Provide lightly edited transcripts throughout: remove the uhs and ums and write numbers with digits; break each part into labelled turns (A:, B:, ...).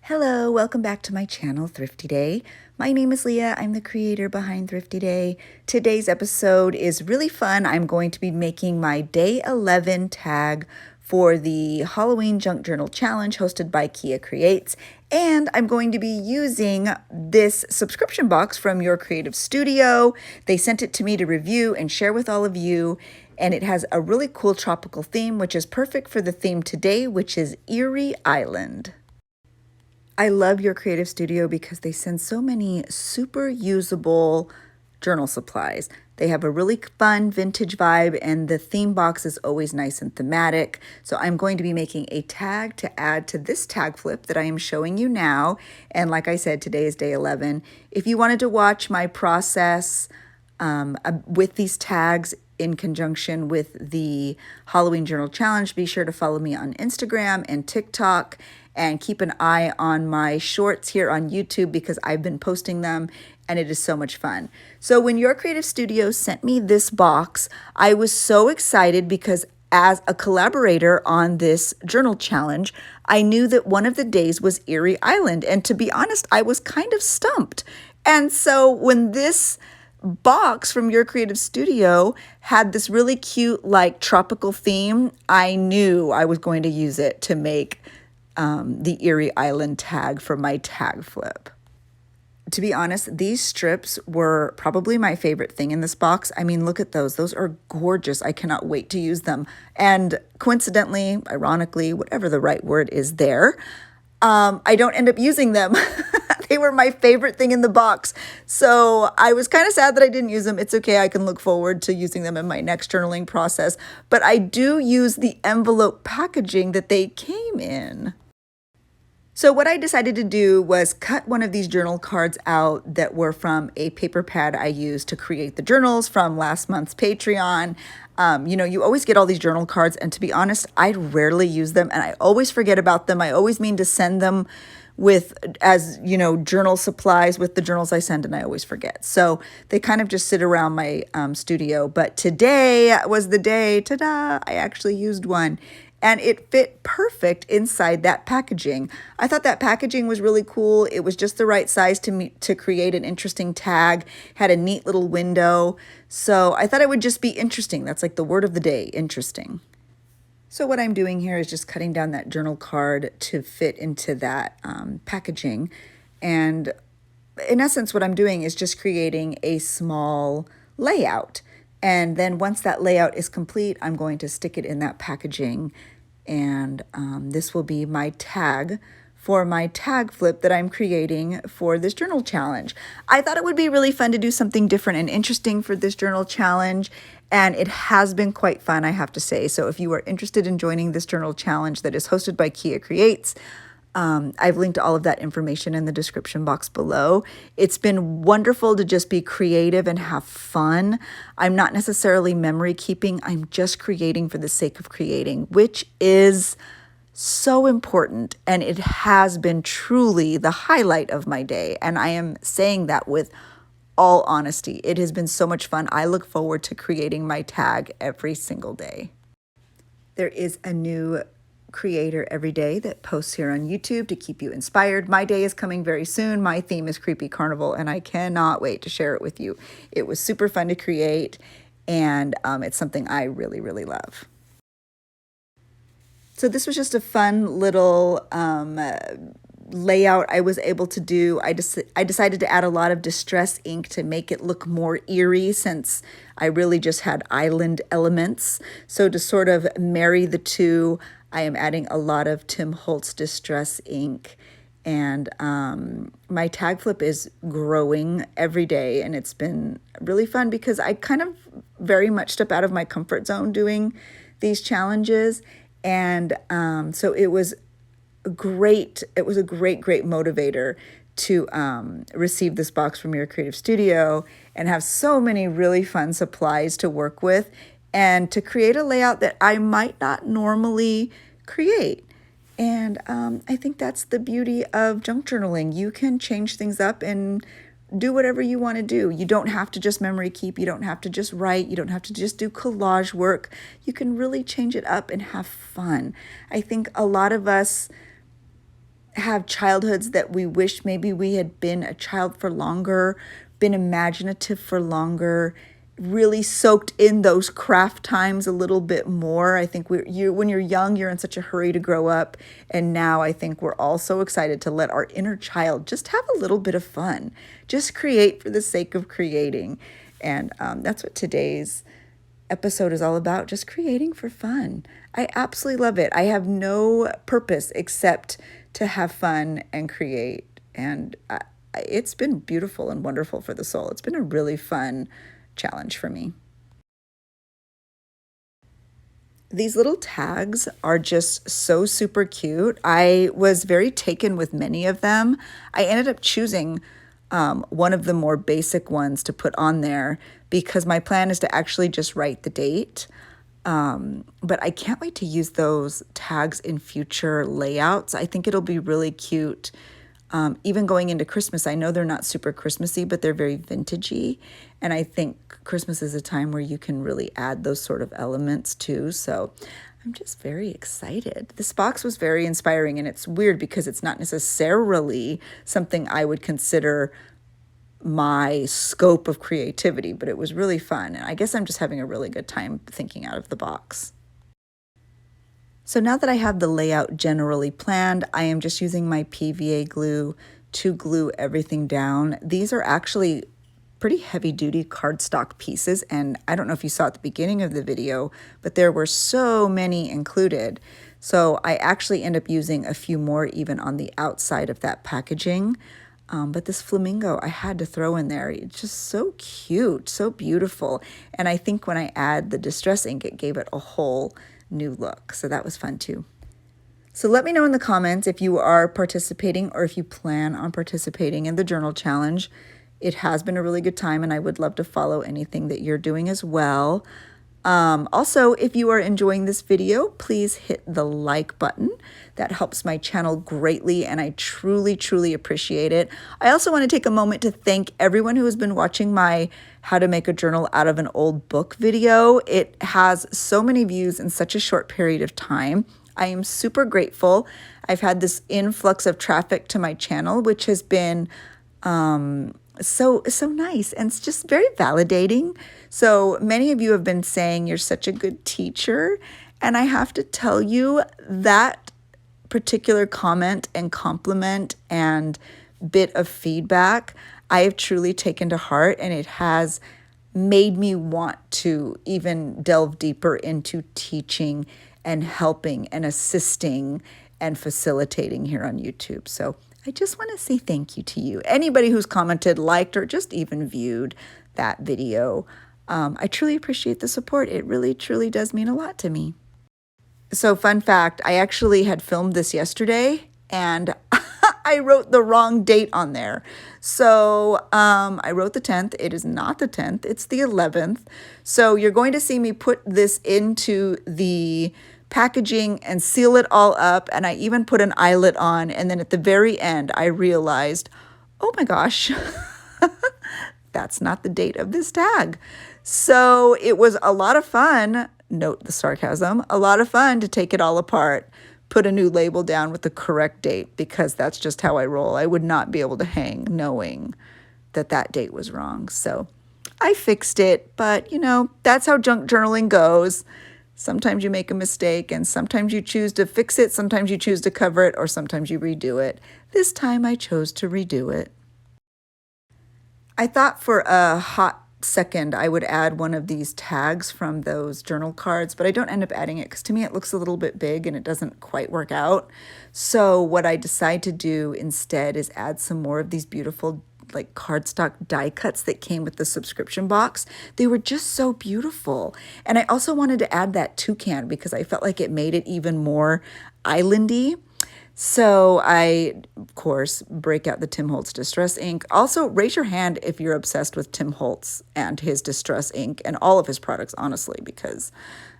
A: Hello, welcome back to my channel, Thrifty Day. My name is Leah. I'm the creator behind Thrifty Day. Today's episode is really fun. I'm going to be making my day 11 tag for the Halloween Junk Journal Challenge hosted by Kia Creates. And I'm going to be using this subscription box from Your Creative Studio. They sent it to me to review and share with all of you. And it has a really cool tropical theme, which is perfect for the theme today, which is Eerie Island. I love Your Creative Studio because they send so many super usable journal supplies. They have a really fun vintage vibe, and the theme box is always nice and thematic. So I'm going to be making a tag to add to this tag flip that I am showing you now. And like I said, today is day 11. If you wanted to watch my process with these tags in conjunction with the Halloween Journal Challenge, be sure to follow me on Instagram and TikTok. And keep an eye on my shorts here on YouTube because I've been posting them and it is so much fun. So when Your Creative Studio sent me this box, I was so excited because as a collaborator on this journal challenge, I knew that one of the days was Eerie Island. And to be honest, I was kind of stumped. And so when this box from Your Creative Studio had this really cute like tropical theme, I knew I was going to use it to make the Eerie Island tag for my tag flip. To be honest, these strips were probably my favorite thing in this box. I mean, look at those. Those are gorgeous. I cannot wait to use them. And coincidentally, ironically, whatever the right word is there, I don't end up using them. They were my favorite thing in the box. So I was kind of sad that I didn't use them. It's okay. I can look forward to using them in my next journaling process. But I do use the envelope packaging that they came in. So what I decided to do was cut one of these journal cards out that were from a paper pad I used to create the journals from last month's Patreon. You always get all these journal cards, and to be honest, I rarely use them, and I always forget about them. I always mean to send them as journal supplies with the journals I send, and I always forget. So they kind of just sit around my studio. But today was the day, ta-da, I actually used one. And it fit perfect inside that packaging. I thought that packaging was really cool. It was just the right size to create an interesting tag, had a neat little window. So I thought it would just be interesting. That's like the word of the day, interesting. So what I'm doing here is just cutting down that journal card to fit into that packaging. And in essence, what I'm doing is just creating a small layout. And then once that layout is complete, I'm going to stick it in that packaging. And this will be my tag for my tag flip that I'm creating for this journal challenge. I thought it would be really fun to do something different and interesting for this journal challenge. And it has been quite fun, I have to say. So if you are interested in joining this journal challenge that is hosted by Kia Creates, I've linked all of that information in the description box below. It's been wonderful to just be creative and have fun. I'm not necessarily memory keeping. I'm just creating for the sake of creating, which is so important. And it has been truly the highlight of my day. And I am saying that with all honesty. It has been so much fun. I look forward to creating my tag every single day. There is a new creator every day that posts here on YouTube to keep you inspired. My day is coming very soon. My theme is Creepy Carnival, and I cannot wait to share it with you. It was super fun to create, and it's something I really, really love. So this was just a fun little layout I was able to do. I decided to add a lot of distress ink to make it look more eerie since I really just had island elements. So to sort of marry the two, I am adding a lot of Tim Holtz distress ink, and my tag flip is growing every day, and it's been really fun because I kind of very much step out of my comfort zone doing these challenges, and so it was great. It was a great motivator to receive this box from Your Creative Studio and have so many really fun supplies to work with, and to create a layout that I might not normally create. And I think that's the beauty of junk journaling. You can change things up and do whatever you want to do. You don't have to just memory keep. You don't have to just write. You don't have to just do collage work. You can really change it up and have fun. I think a lot of us have childhoods that we wish maybe we had been a child for longer, been imaginative for longer, really soaked in those craft times a little bit more. I think when you're young, you're in such a hurry to grow up. And now I think we're all so excited to let our inner child just have a little bit of fun, just create for the sake of creating. And that's what today's episode is all about, just creating for fun. I absolutely love it. I have no purpose except to have fun and create. And it's been beautiful and wonderful for the soul. It's been a really fun challenge for me. These little tags are just so super cute. I was very taken with many of them. I ended up choosing one of the more basic ones to put on there because my plan is to actually just write the date. But I can't wait to use those tags in future layouts. I think it'll be really cute. Even going into Christmas, I know they're not super Christmassy, but they're very vintagey. And I think Christmas is a time where you can really add those sort of elements too. So I'm just very excited. This box was very inspiring, and it's weird because it's not necessarily something I would consider my scope of creativity, but it was really fun. And I guess I'm just having a really good time thinking out of the box. So now that I have the layout generally planned, I am just using my PVA glue to glue everything down. These are actually pretty heavy duty cardstock pieces, and I don't know if you saw at the beginning of the video, but there were so many included. So I actually end up using a few more even on the outside of that packaging. But this flamingo I had to throw in there. It's just so cute, so beautiful. And I think when I add the distress ink, it gave it a whole new look. So that was fun too. So let me know in the comments if you are participating or if you plan on participating in the journal challenge. It has been a really good time, and I would love to follow anything that you're doing as well. Also, if you are enjoying this video, please hit the like button. That helps my channel greatly, and I truly, truly appreciate it. I also want to take a moment to thank everyone who has been watching my How to Make a Journal Out of an Old Book video. It has so many views in such a short period of time. I am super grateful. I've had this influx of traffic to my channel, which has been so nice, and it's just very validating. So many of you have been saying you're such a good teacher, and I have to tell you that particular comment and compliment and bit of feedback I have truly taken to heart, and it has made me want to even delve deeper into teaching and helping and assisting and facilitating here on YouTube. So I just want to say thank you to you. Anybody who's commented, liked, or just even viewed that video. I truly appreciate the support. It really, truly does mean a lot to me. So fun fact, I actually had filmed this yesterday, and I wrote the wrong date on there. So I wrote the 10th. It is not the 10th. It's the 11th. So you're going to see me put this into the packaging and seal it all up, and I even put an eyelet on, and then at the very end I realized, oh my gosh, that's not the date of this tag. So it was a lot of fun, note the sarcasm, a lot of fun to take it all apart, put a new label down with the correct date, because that's just how I roll. I would not be able to hang knowing that that date was wrong. So I fixed it, but you know, that's how junk journaling goes. Sometimes you make a mistake, and sometimes you choose to fix it, sometimes you choose to cover it, or sometimes you redo it. This time I chose to redo it. I thought for a hot second I would add one of these tags from those journal cards, but I don't end up adding it because to me it looks a little bit big and it doesn't quite work out. So what I decide to do instead is add some more of these beautiful like cardstock die cuts that came with the subscription box. They were just so beautiful. And I also wanted to add that toucan because I felt like it made it even more islandy. So I, of course, break out the Tim Holtz Distress ink. Also, raise your hand if you're obsessed with Tim Holtz and his Distress ink and all of his products, honestly, because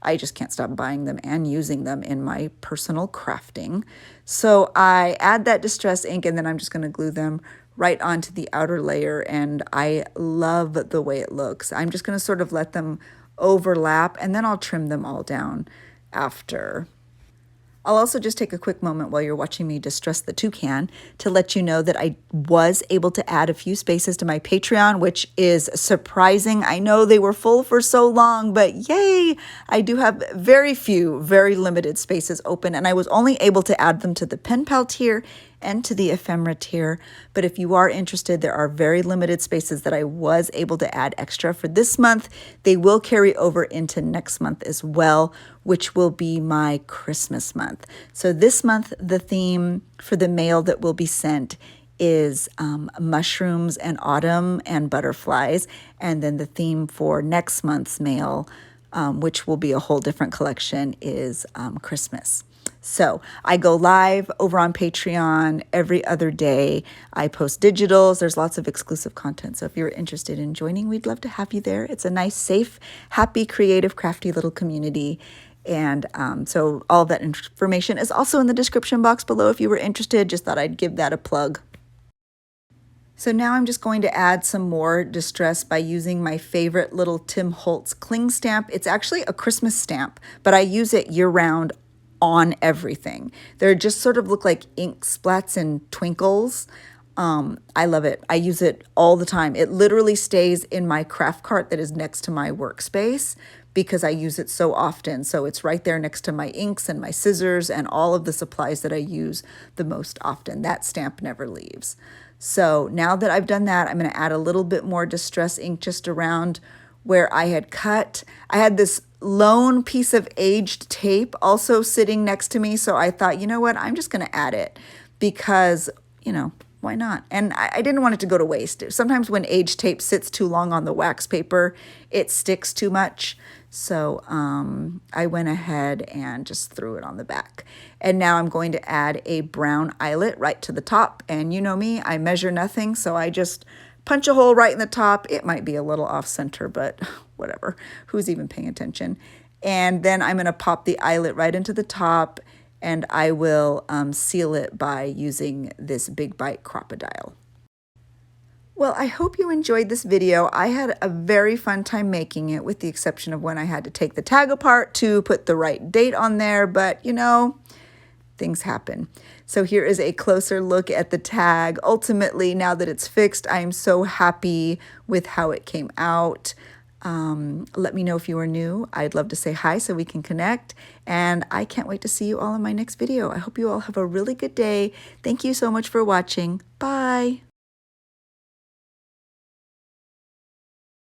A: I just can't stop buying them and using them in my personal crafting. So I add that Distress ink, and then I'm just going to glue them right onto the outer layer, and I love the way it looks. I'm just going to sort of let them overlap, and then I'll trim them all down after. I'll also just take a quick moment while you're watching me distress the toucan to let you know that I was able to add a few spaces to my Patreon, which is surprising. I know they were full for so long, but yay, I do have very few, very limited spaces open, and I was only able to add them to the pen pal tier and to the ephemera tier. But if you are interested, there are very limited spaces that I was able to add extra for this month. They will carry over into next month as well, which will be my Christmas month. So this month, the theme for the mail that will be sent is mushrooms and autumn and butterflies. And then the theme for next month's mail, which will be a whole different collection, is Christmas. So I go live over on Patreon every other day. I post digitals. There's lots of exclusive content. So if you're interested in joining, we'd love to have you there. It's a nice, safe, happy, creative, crafty little community. And so all of that information is also in the description box below if you were interested. Just thought I'd give that a plug. So now I'm just going to add some more distress by using my favorite little Tim Holtz cling stamp. It's actually a Christmas stamp, but I use it year-round on everything. They just sort of look like ink splats and twinkles. I love it. I use it all the time. It literally stays in my craft cart that is next to my workspace because I use it so often. So it's right there next to my inks and my scissors and all of the supplies that I use the most often. That stamp never leaves. So now that I've done that, I'm going to add a little bit more distress ink just around where I had cut. I had this lone piece of aged tape also sitting next to me. So I thought, you know what, I'm just going to add it because, you know, why not? And I didn't want it to go to waste. Sometimes when aged tape sits too long on the wax paper, it sticks too much. So I went ahead and just threw it on the back. And now I'm going to add a brown eyelet right to the top. And you know me, I measure nothing. So I just punch a hole right in the top. It might be a little off center, but whatever. Who's even paying attention? And then I'm going to pop the eyelet right into the top, and I will seal it by using this Big Bite Crocodile. Well, I hope you enjoyed this video. I had a very fun time making it, with the exception of when I had to take the tag apart to put the right date on there, but you know, things happen. So here is a closer look at the tag. Ultimately, now that it's fixed, I am so happy with how it came out. Let me know if you are new. I'd love to say hi so we can connect. And I can't wait to see you all in my next video. I hope you all have a really good day. Thank you so much for watching. Bye.